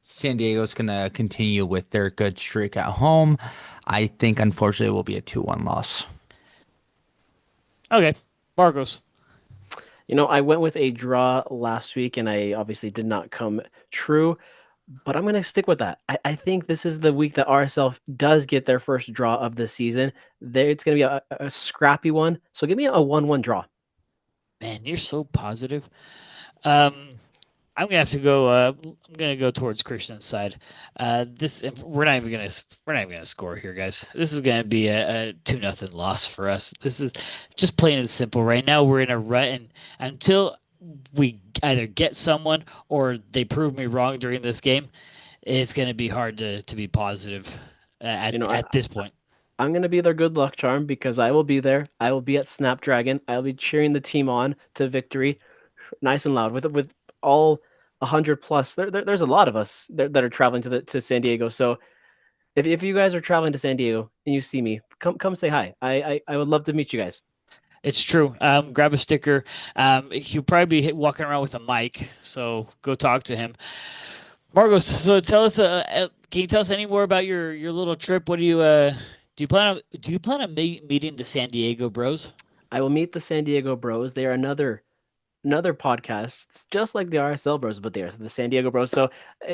San Diego's going to continue with their good streak at home. I think, unfortunately, it will be a 2-1 loss. Okay. Bargos. I went with a draw last week, and I obviously did not come true. But I'm going to stick with that. I think this is the week that RSL does get their first draw of the season. It's going to be a scrappy one. So give me a 1-1 draw. Man, you're so positive. Um, I'm gonna have to go. I'm gonna go towards Christian's side. This we're not even gonna score here, guys. This is gonna be a 2-0 loss for us. This is just plain and simple. Right now, we're in a rut, and until we either get someone or they prove me wrong during this game, it's gonna be hard to be positive You know, I, at this point. I'm going to be their good luck charm because I will be there. I will be at Snapdragon. I'll be cheering the team on to victory, nice and loud with all 100 plus. There's a lot of us that are traveling to San Diego. So if you guys are traveling to San Diego and you see me, come say hi. I would love to meet you guys. It's true. Grab a sticker. He'll probably be walking around with a mic, so go talk to him. Margos, so tell us, can you tell us any more about your little trip? What do you plan on meeting the San Diego Bros? I will meet the San Diego Bros. They are another podcast, it's just like the RSL Bros, but they are the San Diego Bros. So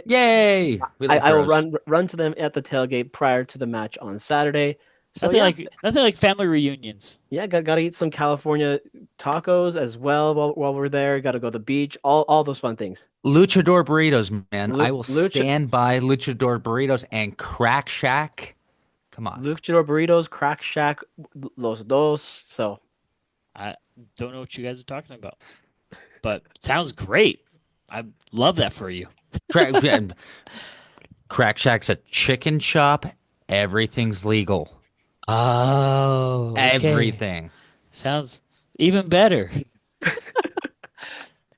Yay! We love I will bros. run to them at the tailgate prior to the match on Saturday. So yeah, Nothing like family reunions. yeah, got to eat some California tacos as well while we're there. Got to go to the beach. All those fun things. Luchador burritos, man. I will Lucha stand by Luchador burritos and Crack Shack. Come on. Luchador burritos, Crack Shack, Los Dos. So I don't know what you guys are talking about, but sounds great. I love that for you. Crack, yeah, Crack Shack's a chicken shop. Everything's legal. Oh, okay. Everything. Sounds even better.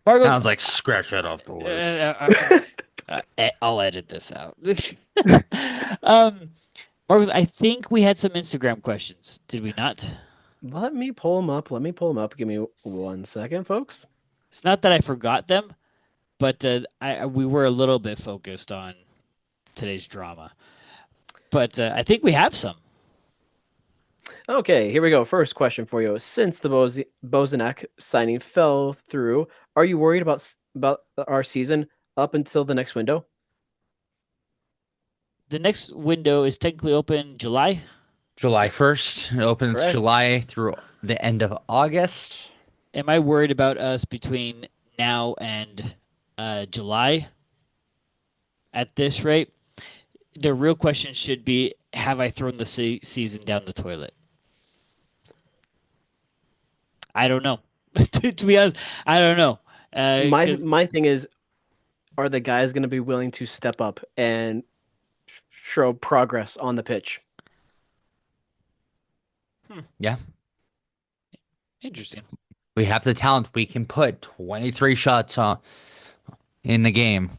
Margos, Sounds like scratch that off the list. I'll edit this out. Marcos, I think we had some Instagram questions. Did we not? let me pull them up. Let me pull them up. Give me 1 second, folks. It's not that I forgot them, but we were a little bit focused on today's drama. But I think we have some. Okay, here we go. First question for you. Since the Bozanek signing fell through, are you worried about our season up until the next window? The next window is technically open July. July 1st. It opens Correct. July through the end of August. Am I worried about us between now and July at this rate? The real question should be, have I thrown the season down the toilet? I don't know. To be honest, I don't know. My thing is, are the guys going to be willing to step up and show progress on the pitch? Yeah. Interesting. We have the talent. We can put 23 shots in the game.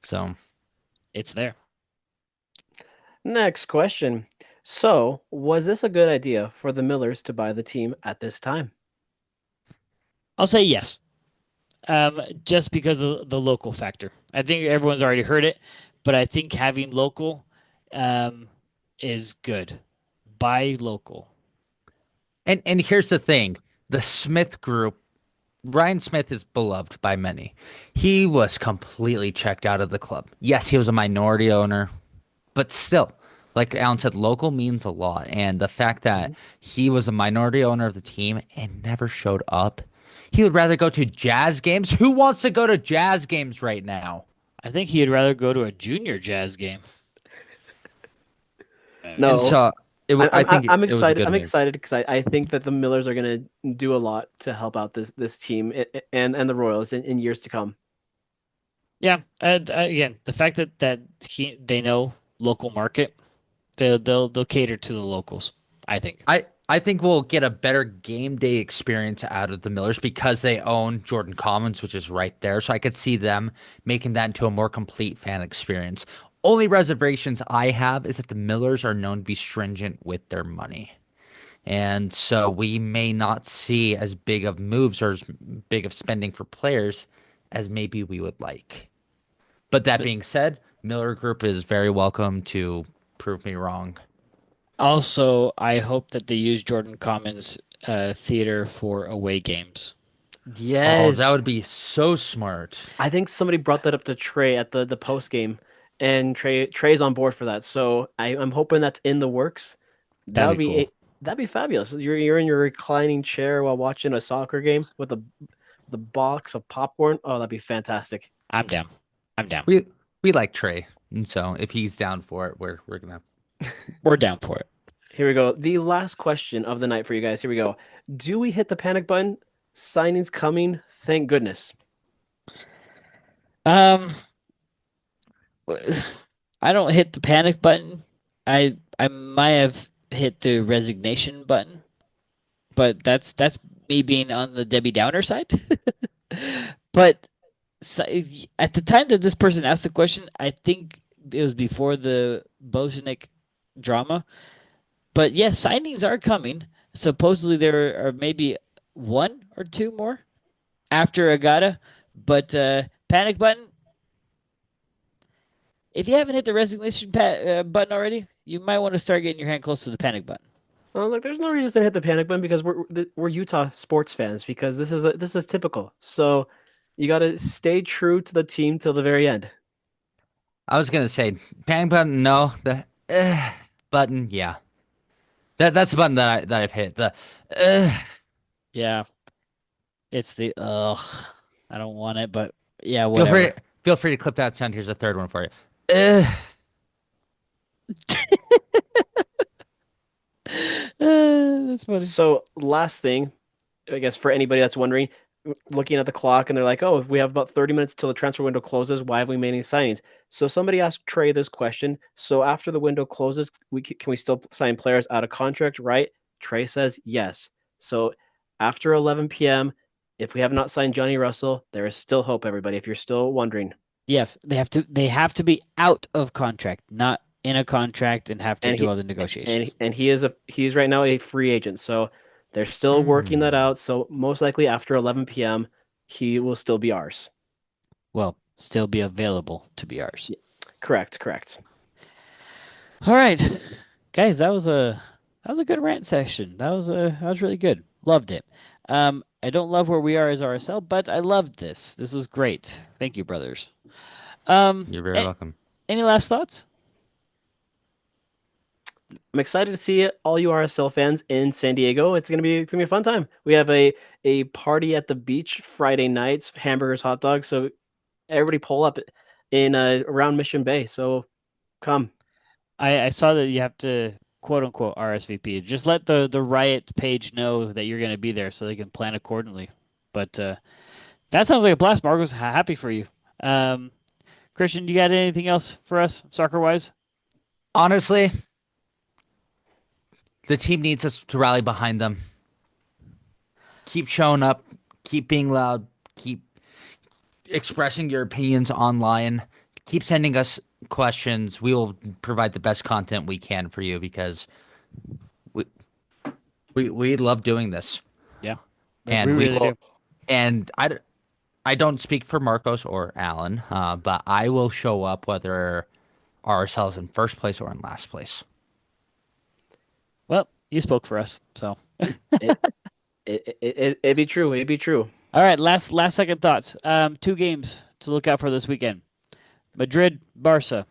So It's there. Next question. So, was this a good idea for the Millers to buy the team at this time? I'll say yes. Just because of the local factor. I think everyone's already heard it, but I think having local um, is good. Buy local. and here's the thing. The Smith group, Ryan Smith is beloved by many. He was completely checked out of the club. Yes, he was a minority owner, but still, like Alan said, local means a lot. And the fact that Mhm. he was a minority owner of the team and never showed up, he would rather go to Jazz games. Who wants to go to Jazz games right now? I think he'd rather go to a junior Jazz game. And No, so I think I'm it was a excited. good I'm move. excited because I think that the Millers are going to do a lot to help out this team and the Royals in years to come. Yeah, and again, the fact that they know local market, they'll cater to the locals. I think. I think we'll get a better game day experience out of the Millers because they own Jordan Commons, which is right there. So I could see them making that into a more complete fan experience. Only reservations I have is that the Millers are known to be stringent with their money. And so we may not see as big of moves or as big of spending for players as maybe we would like. But that But being said, Miller Group is very welcome to prove me wrong. also, I hope that they use Jordan Commons theater for away games. Oh, that Yes, would be so smart. I think somebody brought that up to Trey at the post game, and Trey's on board for that. So I'm hoping that's in the works. That That'd would be cool. that'd be fabulous. You're in your reclining chair while watching a soccer game with the box of popcorn. Oh, that'd be fantastic. I'm down. I'm down. We we like Trey, and so if he's down for it, we're gonna. We're down for it. Here we go. The last question of the night for you guys. Here we go. Do we hit the panic button? Signings coming. Thank goodness. Um, I don't hit the panic button. I might have hit the resignation button, but that's me being on the Debbie Downer side. But so, at the time that this person asked the question, I think it was before the Bosniak drama. But yes, signings are coming. Supposedly there are maybe one or two more after Agata. But panic button. If you haven't hit the resignation button already, you might want to start getting your hand close to the panic button. Look, there's no reason to hit the panic button because we're Utah sports fans because this is typical. So you got to stay true to the team till the very end. I was gonna say panic button, no. The button, yeah. That's the button that I've hit. The uh, Yeah, it's the ugh. I don't want it, but yeah, feel free whatever. feel free to clip that sound. Here's a third one for you. Uh, That's funny. So last thing, I guess for anybody that's wondering, looking at the clock and they're like, "Oh, we have about 30 minutes till the transfer window closes. Why have we made any signings?" So somebody asked Trey this question. So after the window closes, can we still sign players out of contract, right? Trey says yes. So after 11 p.m., if we have not signed Johnny Russell, there is still hope, everybody. If you're still wondering, Yes, they have to be out of contract, not in a contract and have to and do he all the negotiations. and he's right now a free agent, so they're still working that mm. out. So most likely after 11 p.m., he will still be ours. Well, still be available to be ours. Yeah, correct, correct. All right, guys, that was a good rant session. That was really good. Loved it. I don't love where we are as RSL, but I loved this. This was great. Thank you, brothers. You're very A- welcome. any last thoughts? I'm excited to see all you RSL fans in San Diego. It's gonna be a fun time. We have a party at the beach Friday nights, hamburgers, hot dogs. So everybody pull up in around Mission Bay. So come. I saw that you have to quote unquote RSVP. Just let the riot page know that you're going to be there so they can plan accordingly. But that sounds like a blast, Marcos. Happy for you. Um, Christian, you got anything else for us soccer wise? Honestly, the team needs us to rally behind them. Keep showing up, keep being loud, keep expressing your opinions online. Keep sending us questions. We will provide the best content we can for you because we we love doing this, Yeah, we and we really will. do. And I don't speak for Marcos or Alan, but I will show up whether RSL in first place or in last place. Well, you spoke for us, so. It, it'd be true. It'd be true. All right, last second thoughts. Two games to look out for this weekend: Madrid, Barca,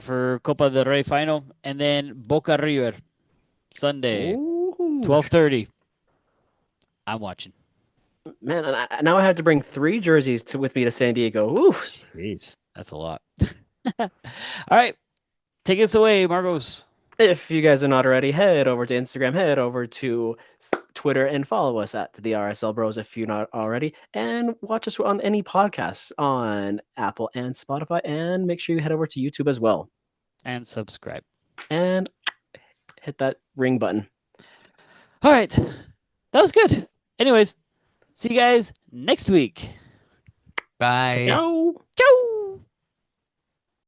for Copa del Rey final, and then Boca River Sunday, Ooh, 12:30. I'm watching. man, and now I have to bring 3 jerseys with me to San Diego. Ooh. Jeez, that's a lot. All right, take us away, Marcos. If you guys are not already, head over to Instagram, head over to Twitter, and follow us at the RSL Bros if you're not already. And watch us on any podcasts on Apple and Spotify. And make sure you head over to YouTube as well. And subscribe. And hit that ring button. All right, that was good. Anyways, see you guys next week. Bye. Ciao. Ciao.